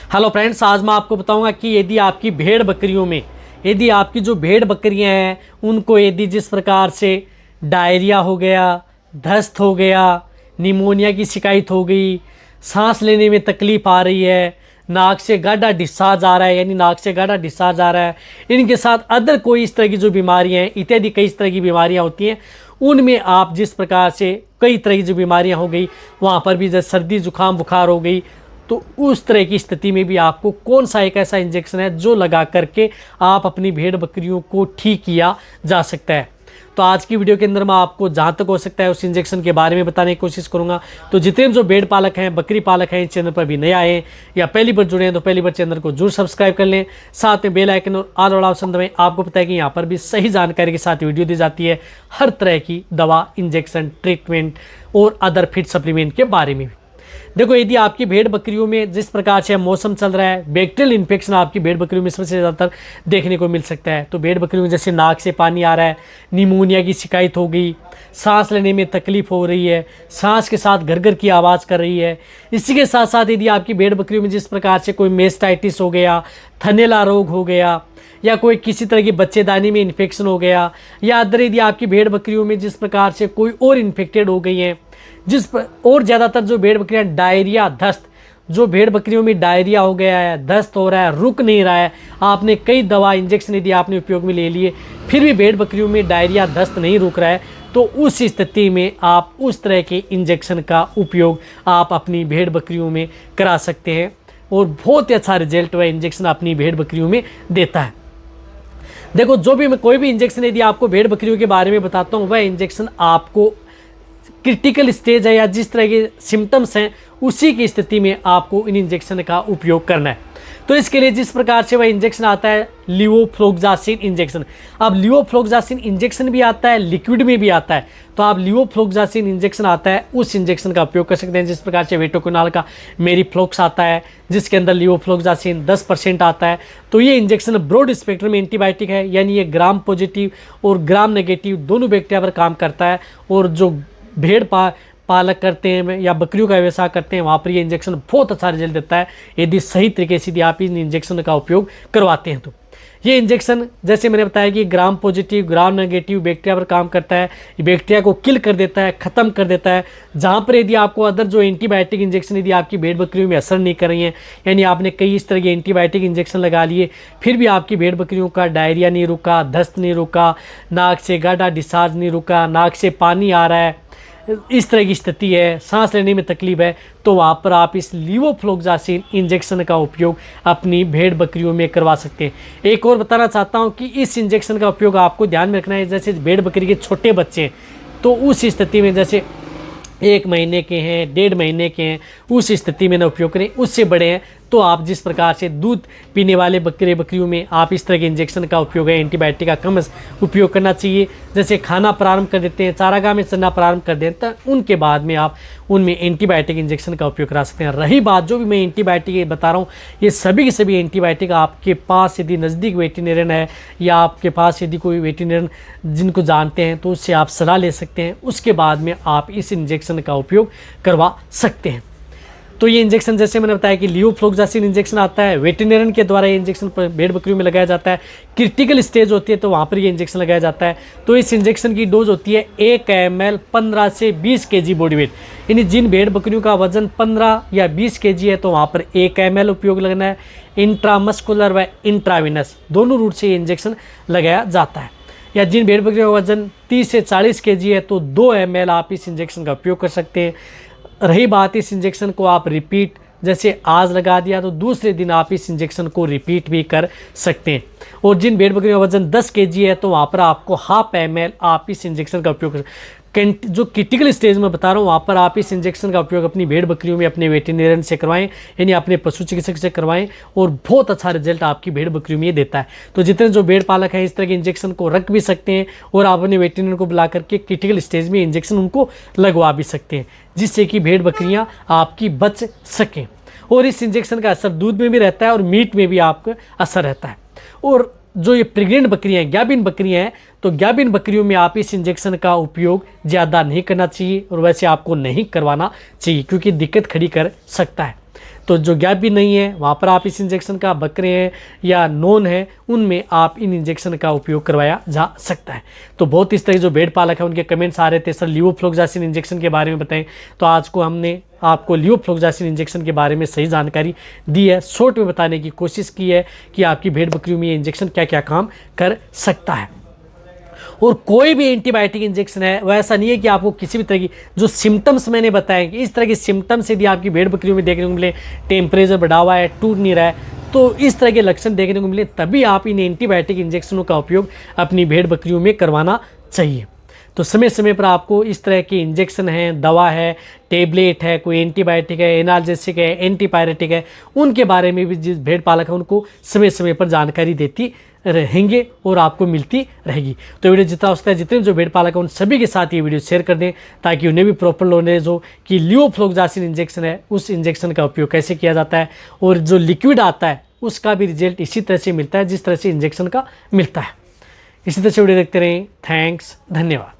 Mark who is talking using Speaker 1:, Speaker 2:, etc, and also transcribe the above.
Speaker 1: Hello friends, आज मैं आपको बताऊंगा कि यदि आपकी भेड़ बकरियों में यदि आपकी जो भेड़ बकरियां हैं उनको यदि जिस प्रकार से डायरिया हो गया, दस्त हो गया, निमोनिया की शिकायत हो गई, सांस लेने में तकलीफ़ आ रही है, नाक से गाढ़ा डिस्चार्ज आ रहा है यानी नाक से गाढ़ा डिस्चार्ज आ रहा है, इनके साथ अदर कोई इस तरह की जो बीमारियां हैं इत्यादि कई इस तरह की बीमारियां होती हैं, उनमें आप जिस प्रकार से कई तरह की जो बीमारियां हो गई वहाँ पर भी जैसे सर्दी जुकाम बुखार हो गई, तो उस तरह की स्थिति में भी आपको कौन सा एक ऐसा इंजेक्शन है जो लगा करके आप अपनी भेड़ बकरियों को ठीक किया जा सकता है। तो आज की वीडियो के अंदर मैं आपको जहाँ तक हो सकता है उस इंजेक्शन के बारे में बताने की कोशिश करूँगा। तो जितने जो भेड़ पालक हैं, बकरी पालक हैं, इस चैनल पर भी नए आए हैं या पहली बार जुड़े हैं तो पहली बार चैनल को जरूर सब्सक्राइब कर लें, साथ में बेल आइकन और ऑल वाला ऑप्शन दबाएं। आपको पता है कि यहाँ पर भी सही जानकारी के साथ वीडियो दी जाती है हर तरह की दवा, इंजेक्शन, ट्रीटमेंट और अदर फिट सप्लीमेंट के बारे में। देखो, यदि आपकी भेड़ बकरियों में जिस प्रकार से मौसम चल रहा है, बैक्टीरियल इन्फेक्शन आपकी भेड़ बकरियों में सबसे ज़्यादातर देखने को मिल सकता है। तो भेड़ बकरियों में जैसे नाक से पानी आ रहा है, निमोनिया की शिकायत हो गई, सांस लेने में तकलीफ हो रही है, सांस के साथ घर की आवाज़ कर रही है। इसी के साथ साथ यदि आपकी भेड़ बकरियों में जिस प्रकार से कोई मेस्टाइटिस हो गया, थनैला रोग हो गया, या कोई किसी तरह की बच्चेदानी में इन्फेक्शन हो गया, या अदर यदि आपकी भेड़ बकरियों में जिस प्रकार से कोई और इन्फेक्टेड हो गई हैं, और ज़्यादातर जो भेड़ बकरियाँ डायरिया, दस्त, जो भेड़ बकरियों में डायरिया हो गया है, दस्त हो रहा है, रुक नहीं रहा है, आपने कई दवा इंजेक्शन यदि आपने उपयोग में ले लिए फिर भी भेड़ बकरियों में डायरिया दस्त नहीं रुक रहा है, तो उस स्थिति में आप उस तरह के इंजेक्शन का उपयोग आप अपनी भेड़ बकरियों में करा सकते हैं और बहुत ही अच्छा रिजल्ट वह इंजेक्शन अपनी भेड़ बकरियों में देता है। देखो, जो भी मैं कोई भी इंजेक्शन यदि आपको भेड़ बकरियों के बारे में बताता हूँ वह इंजेक्शन आपको क्रिटिकल स्टेज है या जिस तरह के सिम्टम्स हैं उसी की स्थिति में आपको इन इंजेक्शन का उपयोग करना है। तो इसके लिए जिस प्रकार से वह इंजेक्शन आता है लिवोफ्लोक्सासिन इंजेक्शन। अब लिवोफ्लोक्सासिन इंजेक्शन भी आता है, लिक्विड में भी आता है। तो आप लिवोफ्लोक्सासिन इंजेक्शन आता है उस इंजेक्शन का उपयोग कर सकते हैं। जिस प्रकार से वेटोकोनाल का मेरीफ्लोक्स आता है जिसके अंदर लिवोफ्लोक्सासिन 10% आता है। तो ये इंजेक्शन ब्रॉड स्पेक्ट्रम एंटीबायोटिक है, यानी ये ग्राम पॉजिटिव और ग्राम नेगेटिव दोनों बैक्टीरिया पर काम करता है। और जो भेड़ पालक करते हैं या बकरियों का व्यवसाय करते हैं वहाँ पर ये इंजेक्शन बहुत अच्छा रिजल्ट देता है यदि सही तरीके से यदि आप इन इंजेक्शन का उपयोग करवाते हैं। तो ये इंजेक्शन जैसे मैंने बताया कि gram positive, gram negative bacteria पर काम करता है। ये बैक्टीरिया को किल कर देता है, ख़त्म कर देता है। जहाँ पर यदि आपको अदर जो एंटीबायोटिक इंजेक्शन यदि आपकी भेड़ बकरियों में असर नहीं कर रही हैं, यानी आपने कई इस तरह के एंटीबायोटिक इंजेक्शन लगा लिए फिर भी आपकी भेड़ बकरियों का डायरिया नहीं रुका, दस्त नहीं रुका, नाक से गाढ़ा डिस्चार्ज नहीं रुका, नाक से पानी आ रहा है, इस तरह की स्थिति है, सांस लेने में तकलीफ है, तो वहाँ पर आप इस लिवोफ्लोक्सासिन इंजेक्शन का उपयोग अपनी भेड़ बकरियों में करवा सकते हैं। एक और बताना चाहता हूँ कि इस इंजेक्शन का उपयोग आपको ध्यान में रखना है। जैसे भेड़ बकरी के छोटे बच्चे हैं तो उस स्थिति में जैसे 1 महीने के हैं, 1.5 महीने के हैं, उस स्थिति में ना उपयोग करें। उससे बड़े हैं तो आप जिस प्रकार से दूध पीने वाले बकरियों में आप इस तरह के इंजेक्शन का उपयोग है एंटीबायोटिक का कम उपयोग करना चाहिए। जैसे खाना प्रारंभ कर देते हैं, चारागाह में चलना प्रारंभ कर देते हैं, उनके बाद में आप उनमें एंटीबायोटिक इंजेक्शन का उपयोग करा सकते हैं। रही बात जो भी मैं एंटीबायोटिक बता रहा हूँ, ये सभी के सभी एंटीबायोटिक आपके पास यदि नज़दीक वेटरनरियन है या आपके पास यदि कोई वेटरनरियन जिनको जानते हैं तो उससे आप सलाह ले सकते हैं। उसके बाद में आप इस इंजेक्शन का उपयोग करवा सकते हैं। तो ये इंजेक्शन जैसे मैंने बताया कि लिवोफ्लोक्सासिन इंजेक्शन आता है, वेटरनरियन के द्वारा ये इंजेक्शन भेड़ बकरियों में लगाया जाता है। क्रिटिकल स्टेज होती है तो वहाँ पर ये इंजेक्शन लगाया जाता है। तो इस इंजेक्शन की डोज होती है 1 ml 15 से 20 kg बॉडी वेट, यानी जिन भेड़ बकरियों का वजन 15 या 20 kg है तो वहाँ पर 1 ml उपयोग लगना है। इंट्रामस्कुलर व इंट्राविनस दोनों रूट से ये इंजेक्शन लगाया जाता है। या जिन भेड़ बकरियों का वजन 30 से 40 kg है तो 2 ml आप इस इंजेक्शन का उपयोग कर सकते हैं। रही बात इस इंजेक्शन को आप रिपीट, जैसे आज लगा दिया तो दूसरे दिन आप इस इंजेक्शन को रिपीट भी कर सकते हैं। और जिन भेड़ बकरियों का वजन 10 kg है तो वहाँ पर आपको 1/2 ml आप इस इंजेक्शन का उपयोग जो क्रिटिकल स्टेज में बता रहा हूँ वहाँ पर आप इस इंजेक्शन का उपयोग अपनी भेड़ बकरियों में अपने वेटरनरियन से करवाएं, यानी अपने पशु चिकित्सक से करवाएं और बहुत अच्छा रिजल्ट आपकी भेड़ बकरियों में ये देता है। तो जितने जो भेड़ पालक हैं इस तरह के इंजेक्शन को रख भी सकते हैं और आप अपने वेटरनरियन को बुला करके क्रिटिकल स्टेज में इंजेक्शन उनको लगवा भी सकते हैं, जिससे कि भेड़ बकरियाँ आपकी बच सकें। और इस इंजेक्शन का असर दूध में भी रहता है और मीट में भी आपका असर रहता है। और जो ये प्रेग्नेंट बकरियां हैं, ग्याबिन बकरियां हैं, तो ग्याबिन बकरियों में आप इस इंजेक्शन का उपयोग ज़्यादा नहीं करना चाहिए और वैसे आपको नहीं करवाना चाहिए क्योंकि दिक्कत खड़ी कर सकता है। तो जो गैप भी नहीं है वहाँ पर आप इस इंजेक्शन का, बकरे हैं या नॉन है उनमें आप इन इंजेक्शन का उपयोग करवाया जा सकता है। तो बहुत इस तरह जो भेड़ पालक है उनके कमेंट्स आ रहे थे, सर लिवोफ्लोक्सासिन इंजेक्शन के बारे में बताएं। तो आज को हमने आपको लिवोफ्लोक्सासिन इंजेक्शन के बारे में सही जानकारी दी है, शॉर्ट में बताने की कोशिश की है कि आपकी भेड़ बकरियों में ये इंजेक्शन क्या क्या काम कर सकता है। और कोई भी एंटीबायोटिक इंजेक्शन है वो ऐसा नहीं है कि आपको किसी भी तरह की जो सिम्टम्स मैंने बताए कि इस तरह के सिम्टम्स यदि आपकी भेड़ बकरियों में देखने को मिले, टेम्परेचर बढ़ा हुआ है, टूट नहीं रहा है, तो इस तरह के लक्षण देखने को मिले तभी आप इन एंटीबायोटिक इंजेक्शनों का उपयोग अपनी भेड़ बकरियों में करवाना चाहिए। तो समय समय पर आपको इस तरह के इंजेक्शन हैं, दवा है, टेबलेट है, कोई एंटीबायोटिक है, एनाल्जेसिक है, एंटीपायरेटिक है, उनके बारे में भी जिस भेड़ पालक है उनको समय समय पर जानकारी देती रहेंगे और आपको मिलती रहेगी। तो वीडियो जितना हो सकता है जितने जो भेड़ पालक है उन सभी के साथ ये वीडियो शेयर कर दें ताकि उन्हें भी प्रॉपर नॉलेज हो कि लिवोफ्लोक्सासिन इंजेक्शन है उस इंजेक्शन का उपयोग कैसे किया जाता है और जो लिक्विड आता है उसका भी रिजल्ट इसी तरह से मिलता है जिस तरह से इंजेक्शन का मिलता है। इसी तरह से वीडियो देखते रहें। थैंक्स, धन्यवाद।